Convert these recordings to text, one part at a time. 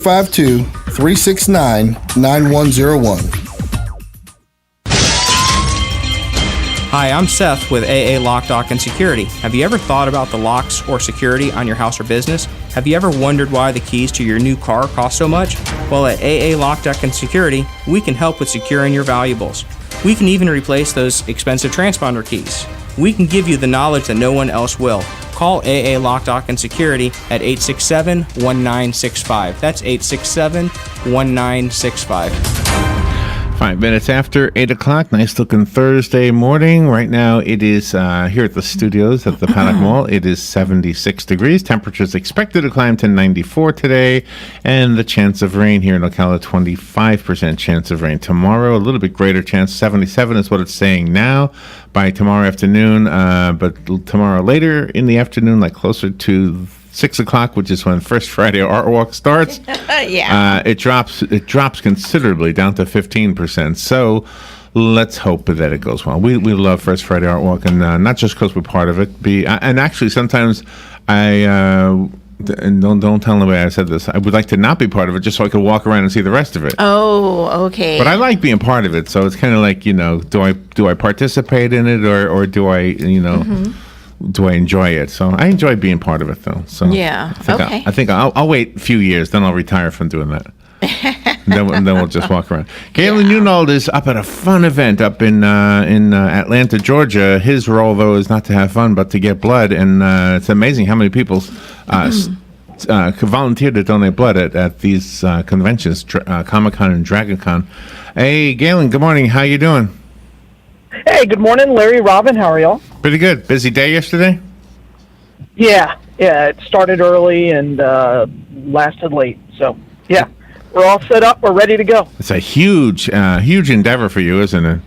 352-369-9101. Hi, I'm Seth with AA Lock, Dock, and Security. Have you ever thought about the locks or security on your house or business? Have you ever wondered why the keys to your new car cost so much? Well, at AA Lock, Dock, and Security, we can help with securing your valuables. We can even replace those expensive transponder keys. We can give you the knowledge that no one else will. Call AA Lock, Dock, and Security at 867-1965. That's 867-1965. 5 minutes after 8 o'clock. Nice looking Thursday morning. Right now it is here at the studios at the Paddock Mall. It is 76 degrees. Temperatures expected to climb to 94 today. And the chance of rain here in Ocala, 25% chance of rain. Tomorrow, a little bit greater chance. 77 is what it's saying now. By tomorrow afternoon, but tomorrow later in the afternoon, like closer to 6 o'clock, which is when First Friday Art Walk starts. Yeah. It drops considerably down to 15%. So let's hope that it goes well. We love First Friday Art Walk, and not just because we're part of it. And actually, sometimes and don't tell nobody I said this. I would like to not be part of it just so I could walk around and see the rest of it. Oh, okay. But I like being part of it, so it's kind of like, do I participate in it or do I, do I enjoy it? So I enjoy being part of it, though. So yeah. I think I'll wait a few years, then I'll retire from doing that. and then we'll just walk around. Galen Unold is up at a fun event up in Atlanta, Georgia. His role, though, is not to have fun, but to get blood. And it's amazing how many people volunteer to donate blood at these conventions, Comic-Con and DragonCon. Hey, Galen, good morning. How you doing? Hey, good morning, Larry, Robin. How are y'all? Pretty good. Busy day yesterday? Yeah. It started early and lasted late. So, yeah, we're all set up. We're ready to go. It's a huge endeavor for you, isn't it?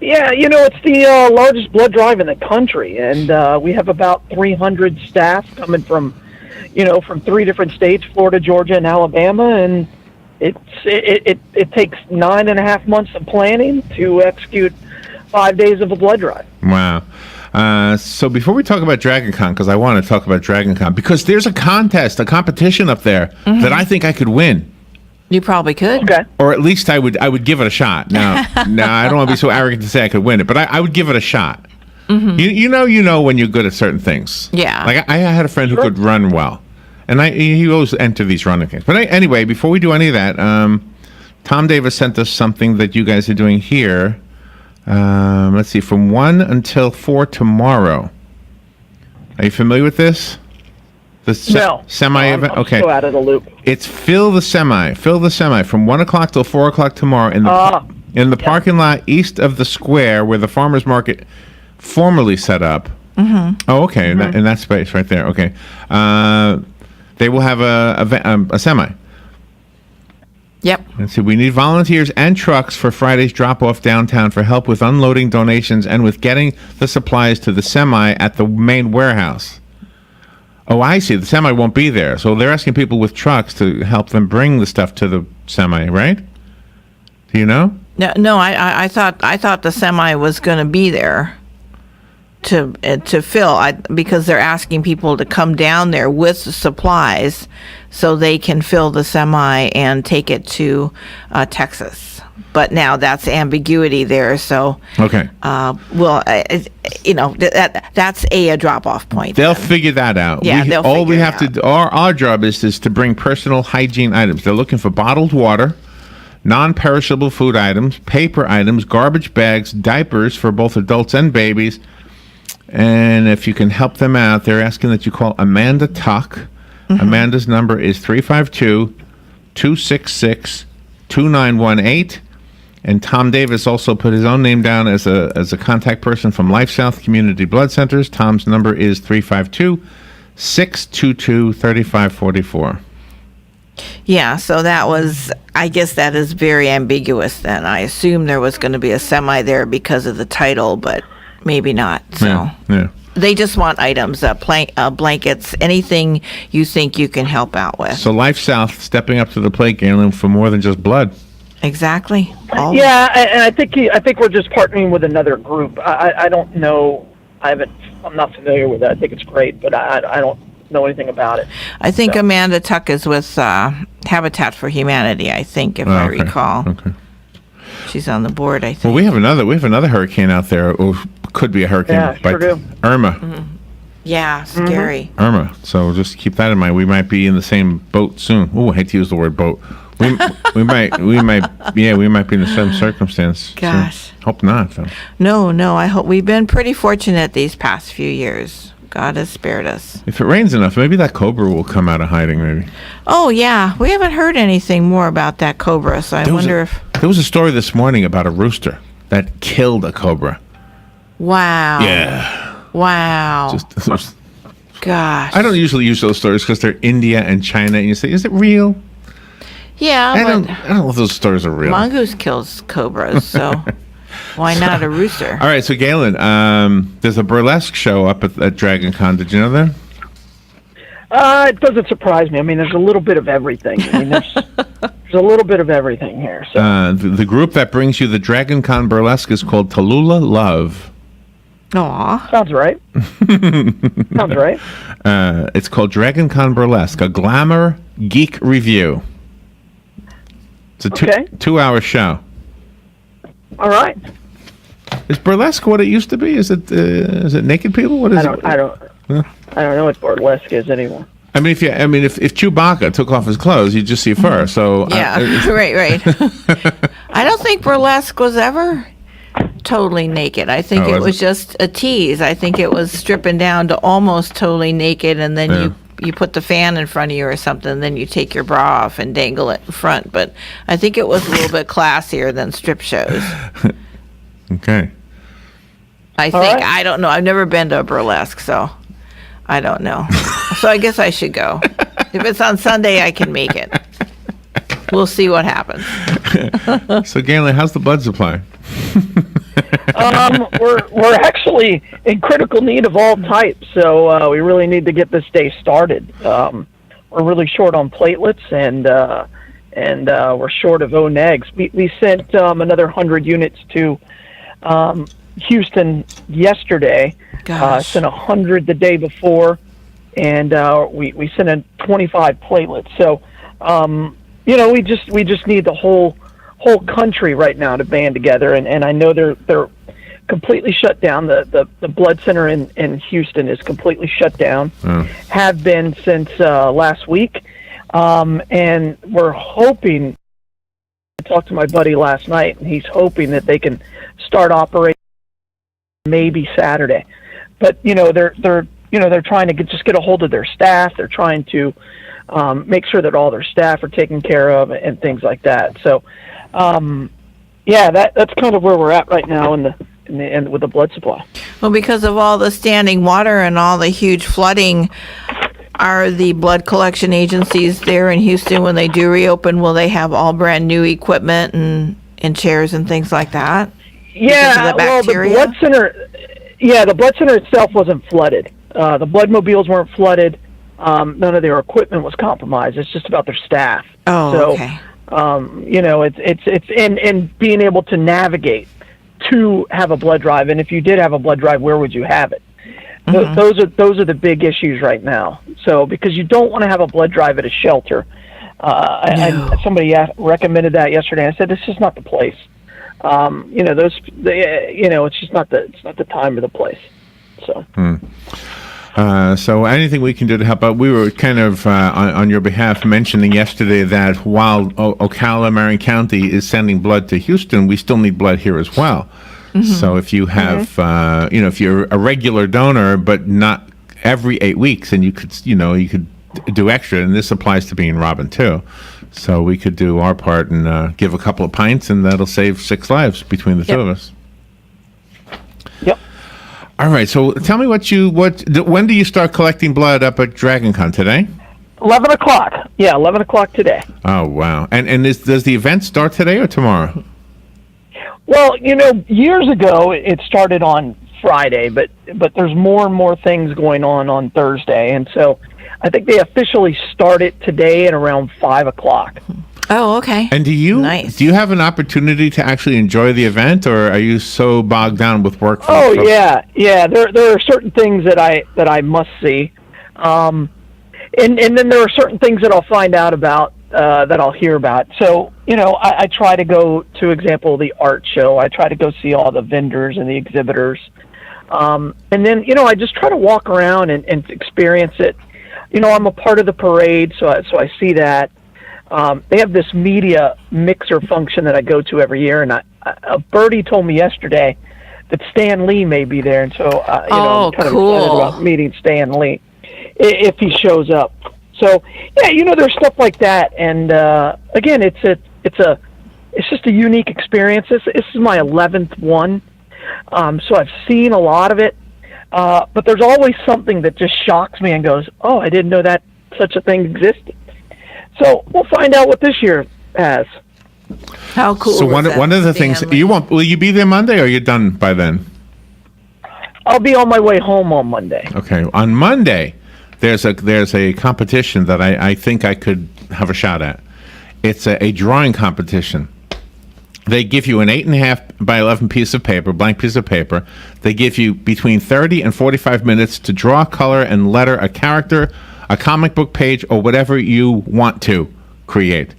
Yeah, it's the largest blood drive in the country, and we have about 300 staff coming from 3 different states, Florida, Georgia, and Alabama, and it takes 9.5 months of planning to execute 5 days of a blood drive. Wow. So before we talk about DragonCon, because I want to talk about DragonCon, because there's a competition up there that I think I could win. You probably could. Okay. Or at least I would give it a shot. Now, I don't want to be so arrogant to say I could win it, but I would give it a shot. Mm-hmm. You know when you're good at certain things. Yeah. Like I had a friend who could run well. And he always entered these running things. But anyway, before we do any of that, Tom Davis sent us something that you guys are doing here. Let's see, from 1 until 4 tomorrow. Are you familiar with this? The semi event? Okay. I'm so out of the loop. It's Fill the Semi from 1 o'clock till 4 o'clock tomorrow in the parking lot east of the square where the farmers market formerly set up. Mm-hmm. Oh, okay. Mm-hmm. In that space right there. Okay. They will have a semi. Yep. Let's see. We need volunteers and trucks for Friday's drop-off downtown for help with unloading donations and with getting the supplies to the semi at the main warehouse. Oh, I see. The semi won't be there. So they're asking people with trucks to help them bring the stuff to the semi, right? Do you know? No. I thought the semi was going to be there to fill, because they're asking people to come down there with the supplies so they can fill the semi and take it to Texas. But now that's ambiguity there, so okay. That's a drop-off point. They'll figure that out. Yeah, all we have to do, our job is to bring personal hygiene items. They're looking for bottled water, non-perishable food items, paper items, garbage bags, diapers for both adults and babies. And if you can help them out, they're asking that you call Amanda Tuck. Mm-hmm. Amanda's number is 352-266-2918. And Tom Davis also put his own name down as a contact person from LifeSouth Community Blood Centers. Tom's number is 352-622-3544. Yeah, so that was, I guess that is very ambiguous then. I assume there was going to be a semi there because of the title, but maybe not. So yeah. They just want items, blankets, anything you think you can help out with. So LifeSouth stepping up to the plate, Galen, for more than just blood. Exactly. Yeah, and I think we're just partnering with another group. I don't know. I'm not familiar with that. I think it's great, but I don't know anything about it. I think So. Amanda Tuck is with Habitat for Humanity, I think, if I recall. Okay. She's on the board, I think. Well, we have another hurricane out there. Or could be a hurricane. Yeah, sure do. Irma. Yeah, scary. Irma. So just keep that in mind. We might be in the same boat soon. Oh, I hate to use the word boat. We might be in the same circumstance soon. Gosh. Hope not, though. No, I hope we've been pretty fortunate these past few years. God has spared us. If it rains enough, maybe that cobra will come out of hiding, maybe. Oh, yeah. We haven't heard anything more about that cobra, so I wonder if... There was a story this morning about a rooster that killed a cobra. Wow. Yeah. Wow. Gosh. I don't usually use those stories because they're India and China, and you say, is it real? Yeah, I don't know if those stories are real. Mongoose kills cobras, so why not a rooster? All right, so Galen, there's a burlesque show up at DragonCon. Did you know that? It doesn't surprise me. I mean, there's a little bit of everything. I mean, there's a little bit of everything here. So. The group that brings you the DragonCon burlesque is called Tallulah Love. Aw. Sounds right. Sounds right. It's called DragonCon Burlesque, a glamour geek review. It's a 2-hour show. All right. Is burlesque what it used to be? Is it naked people? What is it? I don't know what burlesque is anymore. I mean, if Chewbacca took off his clothes, you'd just see fur. So yeah, right. I don't think burlesque was ever totally naked. I think it was just a tease. I think it was stripping down to almost totally naked, and then you put the fan in front of you or something, and then you take your bra off and dangle it in front. But I think it was a little bit classier than strip shows. Okay. I think. Right. I don't know. I've never been to a burlesque, so I don't know. So I guess I should go. If it's on Sunday, I can make it. We'll see what happens. So, Galen, how's the blood supply? We're actually in critical need of all types, so we really need to get this day started. We're really short on platelets, and we're short of O negs. We sent another 100 units to Houston yesterday. Sent 100 the day before, and we sent in 25 platelets. So, we just need the whole country right now to band together, and I know they're completely shut down. The blood center in Houston is completely shut down. Have been since last week, and we're hoping. I talked to my buddy last night, and he's hoping that they can start operating maybe Saturday. But they're trying to get a hold of their staff. They're trying to make sure that all their staff are taken care of and things like that. So, that's kind of where we're at right now in the with the blood supply. Well, because of all the standing water and all the huge flooding, are the blood collection agencies there in Houston, when they do reopen, will they have all brand new equipment and chairs and things like that? Yeah, the blood center. Yeah, the blood center itself wasn't flooded. The blood mobiles weren't flooded. None of their equipment was compromised. It's just about their staff. Oh, so, okay. It's and being able to navigate to have a blood drive. And if you did have a blood drive, where would you have it? Mm-hmm. Those are the big issues right now. So because you don't want to have a blood drive at a shelter. No. Somebody recommended that yesterday. I said this is not the place. It's just not the time or the place. So. So anything we can do to help out? We were kind of on your behalf mentioning yesterday that while Ocala, Marion County is sending blood to Houston, we still need blood here as well. Mm-hmm. So if you have, if you're a regular donor, but not every 8 weeks, and you could do extra, and this applies to being Robin too. So we could do our part and give a couple of pints, and that'll save 6 lives between the two of us. Yep. All right. So tell me when do you start collecting blood up at DragonCon today? 11 o'clock. Yeah, 11 o'clock today. Oh wow! And does the event start today or tomorrow? Well, years ago it started on Friday, but there's more and more things going on Thursday, and so I think they officially start it today at around 5 o'clock. Oh, okay. And do you have an opportunity to actually enjoy the event, or are you so bogged down with work? Yeah. There are certain things that I must see. and then there are certain things that I'll find out about that I'll hear about. So, I try to go to, example, the art show. I try to go see all the vendors and the exhibitors. And then, I just try to walk around and experience it. I'm a part of the parade, so I see that. They have this media mixer function that I go to every year, and a birdie told me yesterday that Stan Lee may be there, and so I'm kind of excited about meeting Stan Lee if he shows up. So yeah, there's stuff like that, and again, it's just a unique experience. This is my 11th one, so I've seen a lot of it, but there's always something that just shocks me and goes, "Oh, I didn't know that such a thing existed." So we'll find out what this year has. How cool! So one of the things will you be there Monday, or are you done by then? I'll be on my way home on Monday. Okay, on Monday, there's a competition that I think I could have a shot at. It's a drawing competition. They give you an 8.5 by 11 piece of paper, blank piece of paper. They give you between 30 and 45 minutes to draw, color, and letter a character, a comic book page, or whatever you want to create.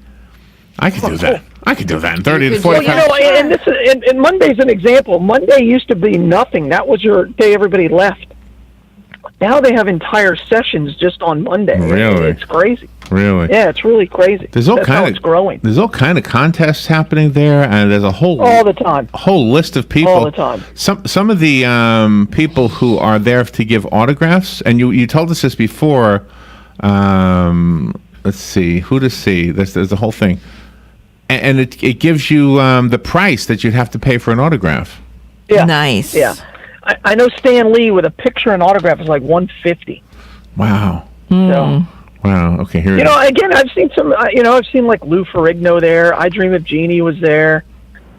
I could do that. I could do that in 30 to 45 minutes. And Monday's an example. Monday used to be nothing. That was your day everybody left. Now they have entire sessions just on Monday. Really? It's crazy. Really? Yeah, it's really crazy. That's how it's growing. There's all kind of contests happening there, and there's all the time. Whole list of people. All the time. Some of the people who are there to give autographs, and you told us this before. Let's see, who to see. There's the whole thing, and it gives you the price that you'd have to pay for an autograph. Yeah. Nice. Yeah. I know Stan Lee with a picture and autograph is like $150. Wow. So, wow. Okay. Here. Again, I've seen some. I've seen like Lou Ferrigno there. I Dream of Jeannie was there.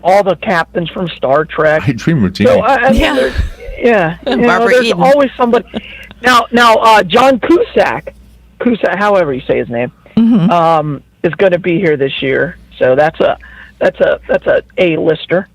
All the captains from Star Trek. I Dream of Jeannie. So Barbara there's Eden. always somebody. Now, John Cusack, however you say his name, is going to be here this year. So that's a A-lister.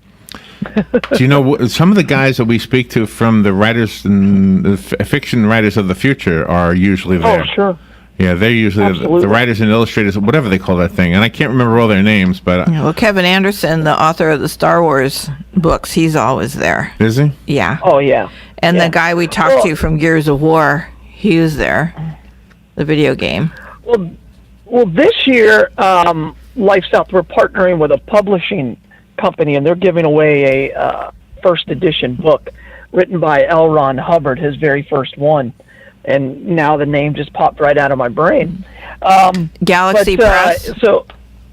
Do you know some of the guys that we speak to from the writers and the fiction writers of the future are usually there? Oh, sure. Yeah, they're usually the writers and illustrators, whatever they call that thing. And I can't remember all their names, but... Well, Kevin Anderson, the author of the Star Wars books, he's always there. Is he? Yeah. Oh, yeah. And the guy we talked to from Gears of War, he was there. The video game. Well, this year, LifeSouth, we're partnering with a publishing company, and they're giving away a first edition book written by L. Ron Hubbard, his very first one. And now the name just popped right out of my brain. Galaxy Press.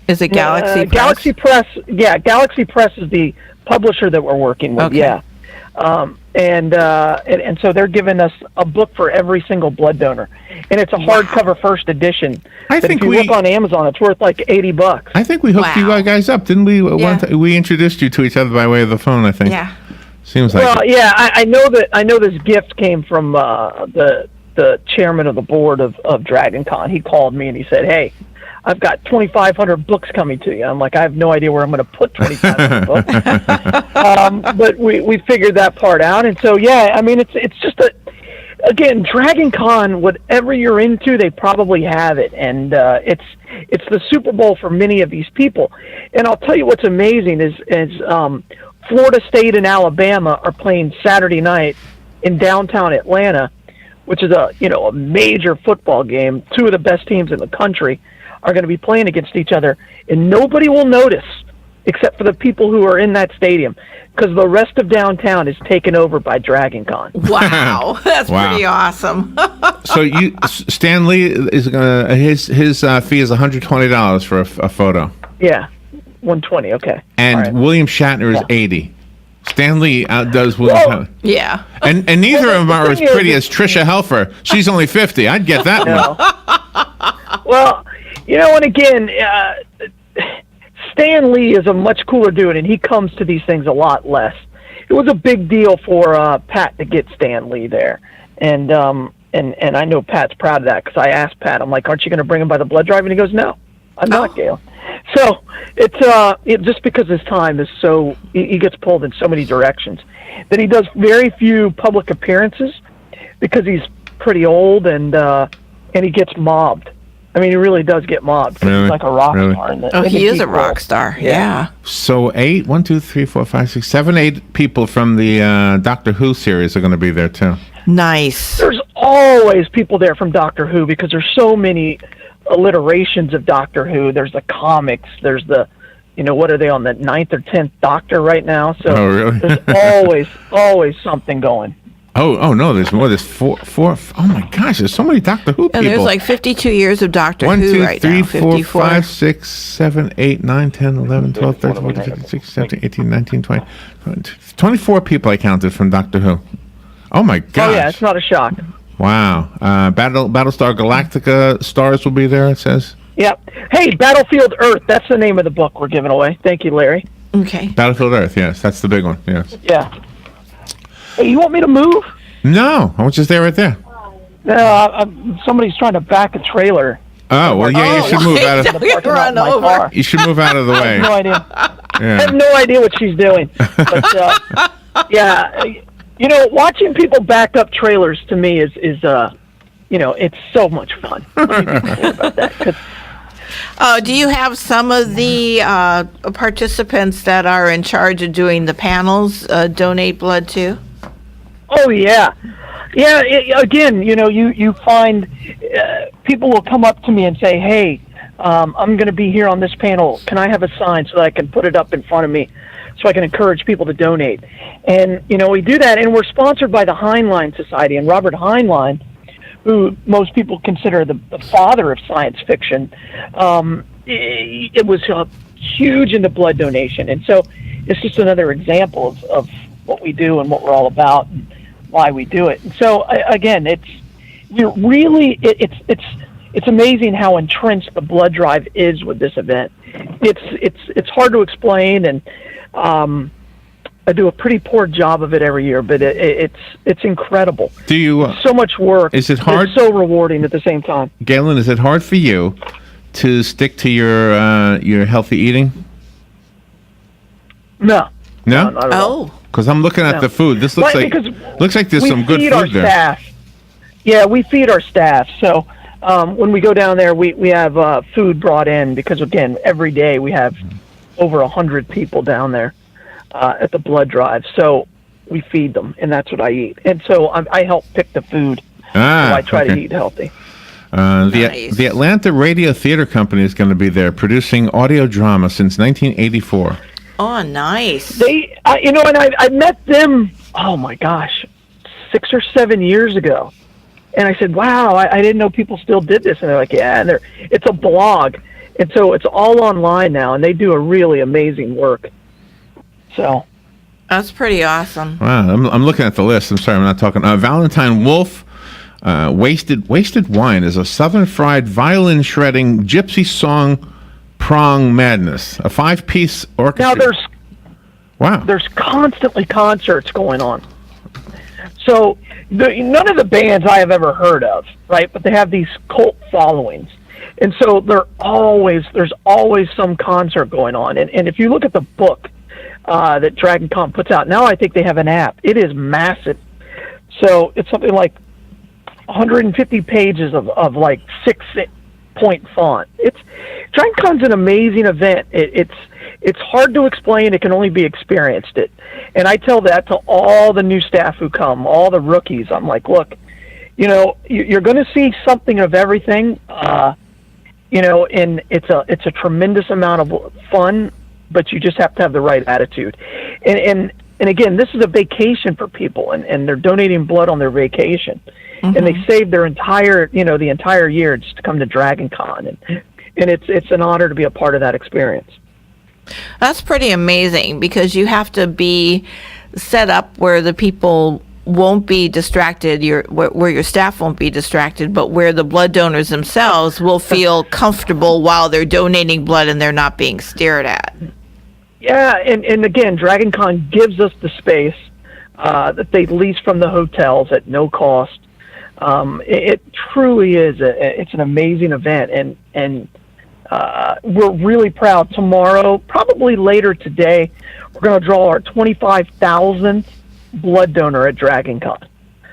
Is it Galaxy Press? Galaxy Press. Yeah, Galaxy Press is the publisher that we're working with. Okay. Yeah. And so they're giving us a book for every single blood donor, and it's a hardcover first edition. I think if you look on Amazon, it's worth like $80. I think we hooked you guys up, didn't we? We introduced you to each other by way of the phone. I think. Yeah. Seems like. Well, yeah, I know that. I know this gift came from the chairman of the board of DragonCon. He called me and he said, "Hey, I've got 2,500 books coming to you." I'm like, I have no idea where I'm going to put 2,500 books. But we figured that part out. And so, yeah, I mean, it's just again, DragonCon, whatever you're into, they probably have it. And it's the Super Bowl for many of these people. And I'll tell you what's amazing is Florida State and Alabama are playing Saturday night in downtown Atlanta, which is a major football game. Two of the best teams in the country are going to be playing against each other, and nobody will notice except for the people who are in that stadium, because the rest of downtown is taken over by DragonCon. Wow, that's pretty awesome. So Stan Lee is gonna his fee is $120 for a photo. Yeah, $120. Okay. And William Shatner is $80. Stan Lee outdoes William Shatner. Yeah. And neither of them are as pretty as Tricia Helfer. She's only 50. I'd get that one. Well, and again, Stan Lee is a much cooler dude, and he comes to these things a lot less. It was a big deal for Pat to get Stan Lee there, and I know Pat's proud of that, because I asked Pat, I'm like, "Aren't you going to bring him by the blood drive?" And he goes, "No, I'm not, Galen." So it's just because his time is so, he gets pulled in so many directions, that he does very few public appearances because he's pretty old, and and he gets mobbed. I mean, he really does get mobbed. Really? He's like a rock Really? star. He is a rock star. Yeah. So 8, 1, 2, 3, 4, 5, 6, 7, 8 people from the Doctor Who series are going to be there too. Nice. There's always people there from Doctor Who because there's so many alliterations of Doctor Who. There's the comics. There's the, what are they on the 9th or 10th Doctor right now? So Oh, really? there's always something going. Oh no, there's more. There's four. Oh my gosh, there's so many Doctor Who people. And there's like 52 years of Doctor 1, Who 2, right 3, now. 4, 54. 5, 6, 7, 8, 9, 10, 11, 12, 13, 14, 15, 16, 17, 18, 19, 20, 24 people I counted from Doctor Who. Oh my gosh. Oh yeah, it's not a shock. Wow. Battlestar Galactica stars will be there, it says. Yep. Hey, Battlefield Earth. That's the name of the book we're giving away. Thank you, Larry. Okay. Battlefield Earth, yes. That's the big one, yes. Yeah. Hey, you want me to move? No, I was just there right there. Somebody's trying to back a trailer. Oh, well, yeah, you should move out of in the parking lot of my car. You should move out of the I way. have no idea. I Yeah. have no idea what she's doing. But yeah, watching people back up trailers to me is it's so much fun. Let me be clear about that, 'cause Do you have some of the participants that are in charge of doing the panels donate blood too? oh yeah, again, you find people will come up to me and say, "Hey, I'm going to be here on this panel. Can I have a sign so that I can put it up in front of me, so I can encourage people to donate?" And we do that, and we're sponsored by the Heinlein Society, and Robert Heinlein, who most people consider the father of science fiction, it was huge into blood donation, and so it's just another example of what we do and what we're all about and why we do it. And so again, it's amazing how entrenched the blood drive is with this event. It's hard to explain, and I do a pretty poor job of it every year, but it's incredible. Do you? So much work. Is it hard? It's so rewarding at the same time. Galen, is it hard for you to stick to your healthy eating? No. No? Not at all. Oh. Because I'm looking at No. the food. This looks Well, like because there's we some good feed food our there. staff. Yeah, we feed our staff. So when we go down there, we have food brought in because, again, every day we have over 100 people down there at the blood drive. So we feed them, and that's what I eat. And so I help pick the food. So I try to eat healthy. Nice. The Atlanta Radio Theater Company is going to be there producing audio drama since 1984. Oh, nice. And I met them, oh my gosh, 6 or 7 years ago. And I said, wow, I didn't know people still did this. And they're like, yeah, and it's a blog. And so it's all online now, and they do a really amazing work. So That's pretty awesome. Wow, I'm looking at the list. I'm sorry, I'm not talking. Valentine Wolf, Wasted Wine is a southern fried violin shredding gypsy song prong madness. A 5-piece orchestra. now there's constantly concerts going on. So none of the bands I have ever heard of, right? But they have these cult followings. And so there's always some concert going on. And if you look at the book that DragonCon puts out, now I think they have an app. It is massive. So it's something like 150 pages of like 6-point font. DragonCon's an amazing event. It's hard to explain. It can only be experienced. And I tell that to all the new staff who come, all the rookies. I'm like, look, you're going to see something of everything. And it's a tremendous amount of fun, but you just have to have the right attitude. And again, this is a vacation for people, and they're donating blood on their vacation, and they save their entire year just to come to DragonCon, and it's an honor to be a part of that experience. That's pretty amazing because you have to be set up where the people won't be distracted, where your staff won't be distracted, but where the blood donors themselves will feel comfortable while they're donating blood and they're not being stared at. Yeah, and again, DragonCon gives us the space that they lease from the hotels at no cost. It truly is. It's an amazing event, and we're really proud. Tomorrow, probably later today, we're going to draw our 25,000th blood donor at DragonCon.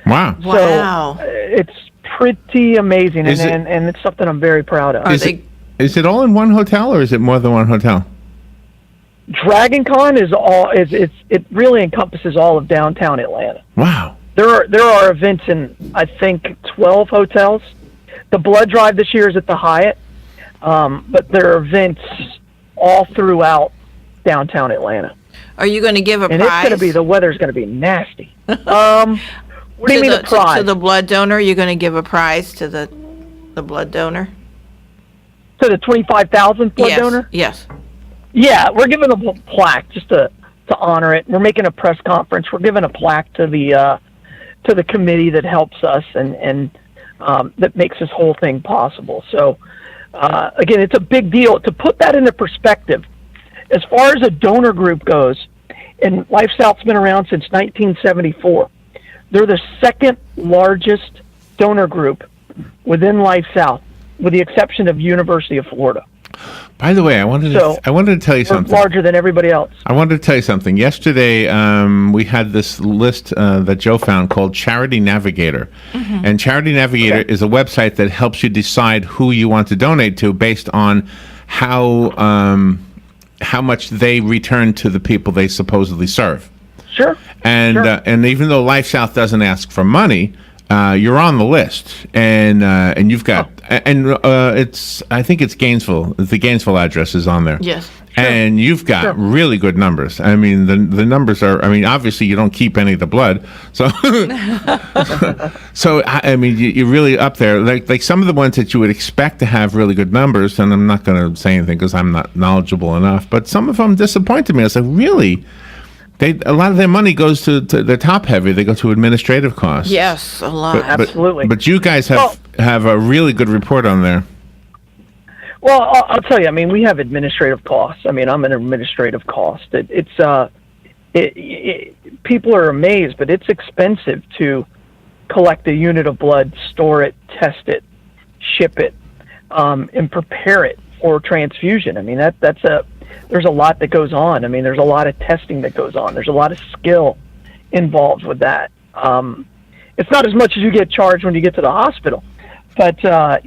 Wow. Wow. So it's pretty amazing, Is it- and it's something I'm very proud of. Is it all in one hotel, or is it more than one hotel? DragonCon it really encompasses all of downtown Atlanta. Wow. There are events in, I think, 12 hotels. The blood drive this year is at the Hyatt, but there are events all throughout downtown Atlanta. Are you going to give a And prize? it's going to be, the weather's going to be nasty. What do you mean a prize? To the blood donor, you're going to give a prize to the blood donor? To the 25,000 blood Yes, donor? yes. Yeah, we're giving a plaque just to honor it. We're making a press conference. We're giving a plaque to the committee that helps us and that makes this whole thing possible. So, again, it's a big deal. To put that into perspective, as far as a donor group goes, and LifeSouth's been around since 1974, they're the second largest donor group within LifeSouth, with the exception of University of Florida. By the way, I wanted to tell you We're something. larger than everybody else. I wanted to tell you something. Yesterday, we had this list that Joe found called Charity Navigator. And Charity Navigator is a website that helps you decide who you want to donate to based on how much they return to the people they supposedly serve. Sure. And Sure. and even though LifeSouth doesn't ask for money, you're on the list, and you've got it's, I think it's Gainesville. The Gainesville address is on there. Yes. And you've got really good numbers. I mean, the numbers are. I mean, obviously you don't keep any of the blood, so so I mean, you're really up there. Like some of the ones that you would expect to have really good numbers, and I'm not going to say anything because I'm not knowledgeable enough. But some of them disappointed me. I was like, really? A lot of their money goes to they're top heavy. They go to administrative costs. Yes, a lot. Absolutely. But you guys have a really good report on there. Well, I'll tell you. I mean, we have administrative costs. I mean, I'm an administrative cost. People are amazed, but it's expensive to collect a unit of blood, store it, test it, ship it, and prepare it for transfusion. I mean, there's a lot that goes on. I mean, there's a lot of testing that goes on. There's a lot of skill involved with that. It's not as much as you get charged when you get to the hospital, but there's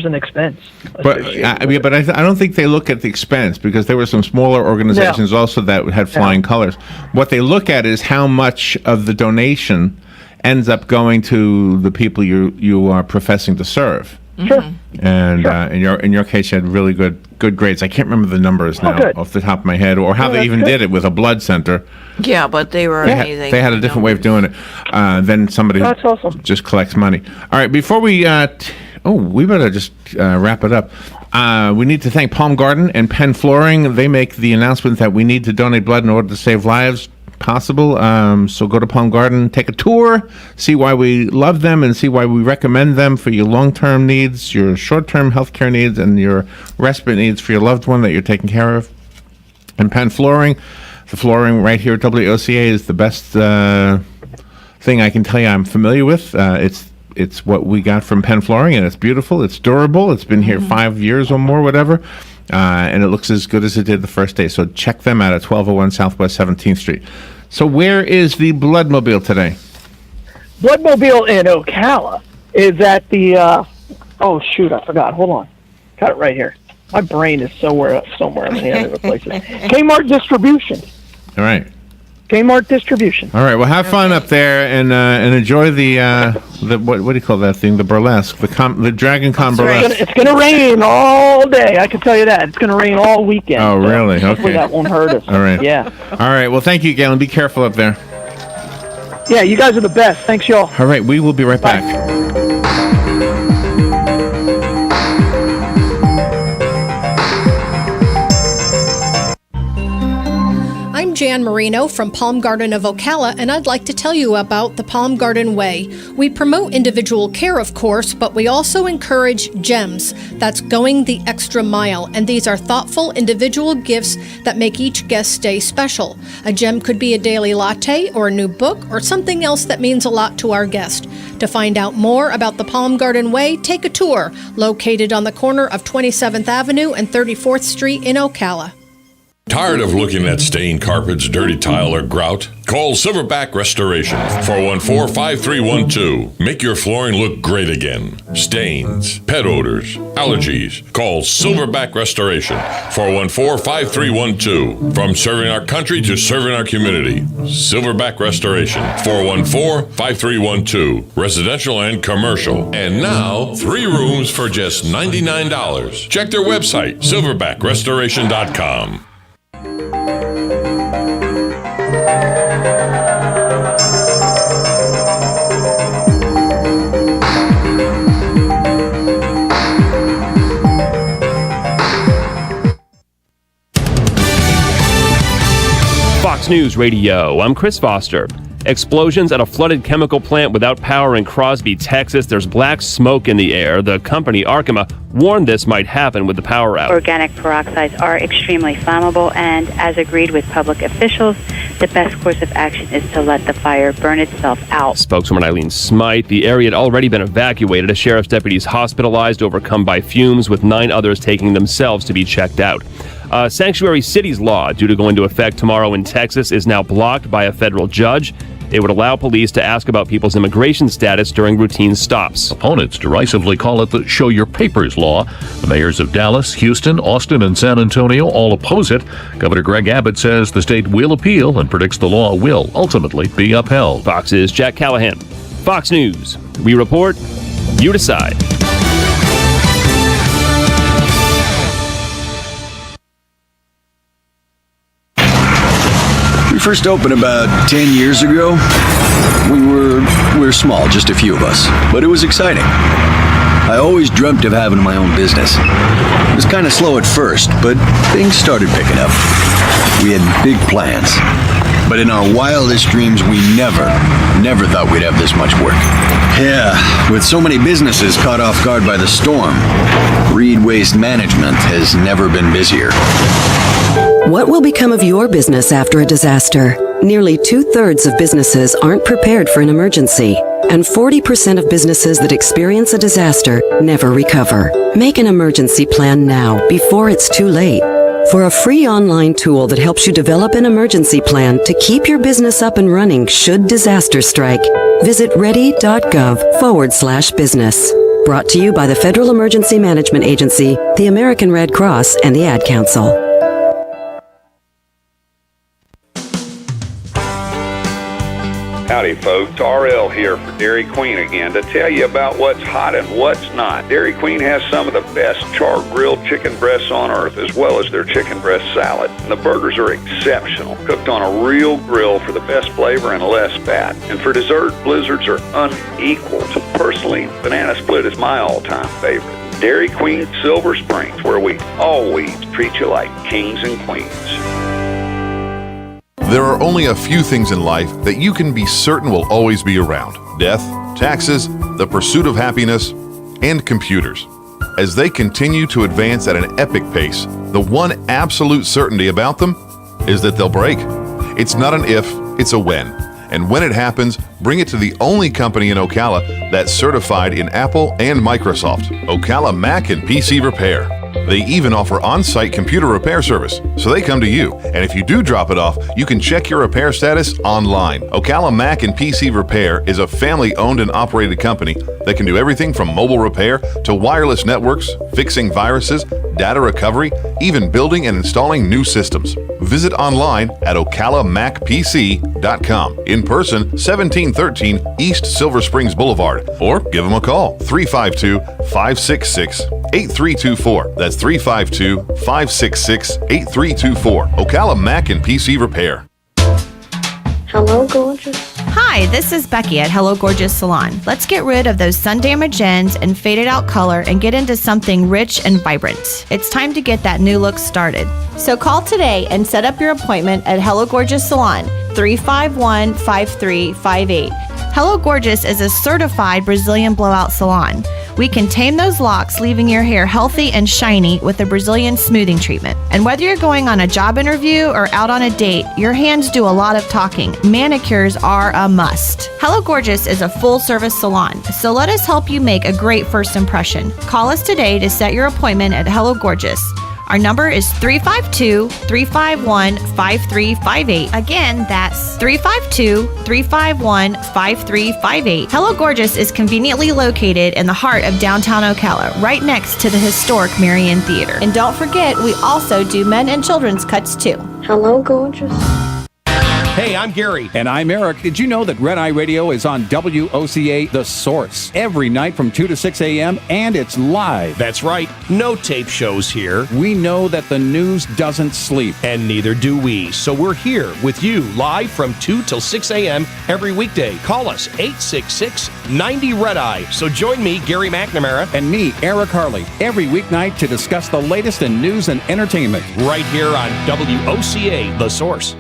an expense. But I don't think they look at the expense, because there were some smaller organizations also that had flying colors. What they look at is how much of the donation ends up going to the people you are professing to serve. Sure. And in your case, you had really good grades. I can't remember the numbers now off the top of my head, or how they even did it with a blood center. Yeah, but they were amazing. They had a different way of doing it. Then somebody That's awesome. just collects money. All right, before we we better just wrap it up. We need to thank Palm Garden and Penn Flooring. They make the announcement that we need to donate blood in order to save lives possible. So go to Palm Garden, take a tour, see why we love them, and see why we recommend them for your long-term needs, your short-term healthcare needs, and your respite needs for your loved one that you're taking care of. And Penn Flooring, the flooring right here at WOCA is the best thing I can tell you I'm familiar with. It's what we got from Penn Flooring, and it's beautiful. It's durable. It's been here 5 years or more, whatever. And it looks as good as it did the first day. So check them out at 1201 Southwest 17th Street. So where is the Bloodmobile today? Bloodmobile in Ocala is at the, oh shoot, I forgot. Hold on. Got it right here. My brain is somewhere in the other places. Kmart Distribution. All right. Kmart Distribution. All right. Well, have fun up there and enjoy the what do you call that thing? The burlesque, the DragonCon burlesque. It's gonna rain all day. I can tell you that. It's gonna rain all weekend. Oh, really? Hopefully Okay. that won't hurt us. All right. Yeah. All right. Well, thank you, Galen. Be careful up there. Yeah, you guys are the best. Thanks, y'all. All right. We will be right back. I'm Jan Marino from Palm Garden of Ocala, and I'd like to tell you about the Palm Garden Way. We promote individual care, of course, but we also encourage GEMS. That's going the extra mile, and these are thoughtful individual gifts that make each guest stay special. A gem could be a daily latte or a new book or something else that means a lot to our guest. To find out more about the Palm Garden Way, take a tour, located on the corner of 27th Avenue and 34th Street in Ocala. Tired of looking at stained carpets, dirty tile, or grout? Call Silverback Restoration, 414-5312. Make your flooring look great again. Stains, pet odors, allergies. Call Silverback Restoration, 414-5312. From serving our country to serving our community. Silverback Restoration, 414-5312. Residential and commercial. And now, 3 rooms for just $99. Check their website, silverbackrestoration.com. Fox News Radio, I'm Chris Foster. Explosions at a flooded chemical plant without power in Crosby, Texas. There's black smoke in the air. The company Arkema warned this might happen with the power out. Organic peroxides are extremely flammable, and as agreed with public officials, the best course of action is to let the fire burn itself out. Spokeswoman Eileen Smythe, the area had already been evacuated. A sheriff's deputies hospitalized, overcome by fumes, with 9 others taking themselves to be checked out. Sanctuary cities law, due to go into effect tomorrow in Texas, is now blocked by a federal judge. It would allow police to ask about people's immigration status during routine stops. Opponents derisively call it the Show Your Papers law. The mayors of Dallas, Houston, Austin, and San Antonio all oppose it. Governor Greg Abbott says the state will appeal and predicts the law will ultimately be upheld. Fox's Jack Callahan. Fox News. We report, you decide. We first opened about 10 years ago. We were small, just a few of us, but it was exciting. I always dreamt of having my own business. It was kind of slow at first, but things started picking up. We had big plans, but in our wildest dreams, we never thought we'd have this much work. Yeah, with so many businesses caught off guard by the storm, Reed Waste Management has never been busier. What will become of your business after a disaster? Nearly 2/3 of businesses aren't prepared for an emergency, and 40% of businesses that experience a disaster never recover. Make an emergency plan now, before it's too late. For a free online tool that helps you develop an emergency plan to keep your business up and running should disaster strike, visit ready.gov/business. Brought to you by the Federal Emergency Management Agency, the American Red Cross, and the Ad Council. Howdy folks, RL here for Dairy Queen again to tell you about what's hot and what's not. Dairy Queen has some of the best char-grilled chicken breasts on earth, as well as their chicken breast salad. And the burgers are exceptional, cooked on a real grill for the best flavor and less fat. And for dessert, blizzards are unequaled. Personally, banana split is my all-time favorite. Dairy Queen Silver Springs, where we always treat you like kings and queens. There are only a few things in life that you can be certain will always be around: death, taxes, the pursuit of happiness, and computers. As they continue to advance at an epic pace, the one absolute certainty about them is that they'll break. It's not an if, it's a when. And when it happens, bring it to the only company in Ocala that's certified in Apple and Microsoft, Ocala Mac and PC Repair. They even offer on-site computer repair service, so they come to you. And if you do drop it off, you can check your repair status online. Ocala Mac and PC Repair is a family-owned and operated company that can do everything from mobile repair to wireless networks, fixing viruses, data recovery, even building and installing new systems. Visit online at ocalamacpc.com. In person, 1713 East Silver Springs Boulevard, or give them a call, 352-566-8324. That's 352-566-8324. Ocala Mac and PC Repair. Hello, gorgeous. Hi, this is Becky at Hello Gorgeous Salon. Let's get rid of those sun-damaged ends and faded out color and get into something rich and vibrant. It's time to get that new look started. So call today and set up your appointment at Hello Gorgeous Salon, 351-5358. Hello Gorgeous is a certified Brazilian blowout salon. We can tame those locks, leaving your hair healthy and shiny with a Brazilian smoothing treatment. And whether you're going on a job interview or out on a date, your hands do a lot of talking. Manicures are a must. Hello Gorgeous is a full-service salon, so let us help you make a great first impression. Call us today to set your appointment at Hello Gorgeous. Our number is 352-351-5358. Again, that's 352-351-5358. Hello Gorgeous is conveniently located in the heart of downtown Ocala, right next to the historic Marion Theater. And don't forget, we also do men and children's cuts too. Hello, gorgeous. Hey, I'm Gary. And I'm Eric. Did you know that Red Eye Radio is on WOCA The Source every night from 2 to 6 a.m. and it's live? That's right. No tape shows here. We know that the news doesn't sleep. And neither do we. So we're here with you live from 2 till 6 a.m. every weekday. Call us 866-90-RED-EYE. So join me, Gary McNamara. And me, Eric Harley, every weeknight to discuss the latest in news and entertainment. Right here on WOCA The Source.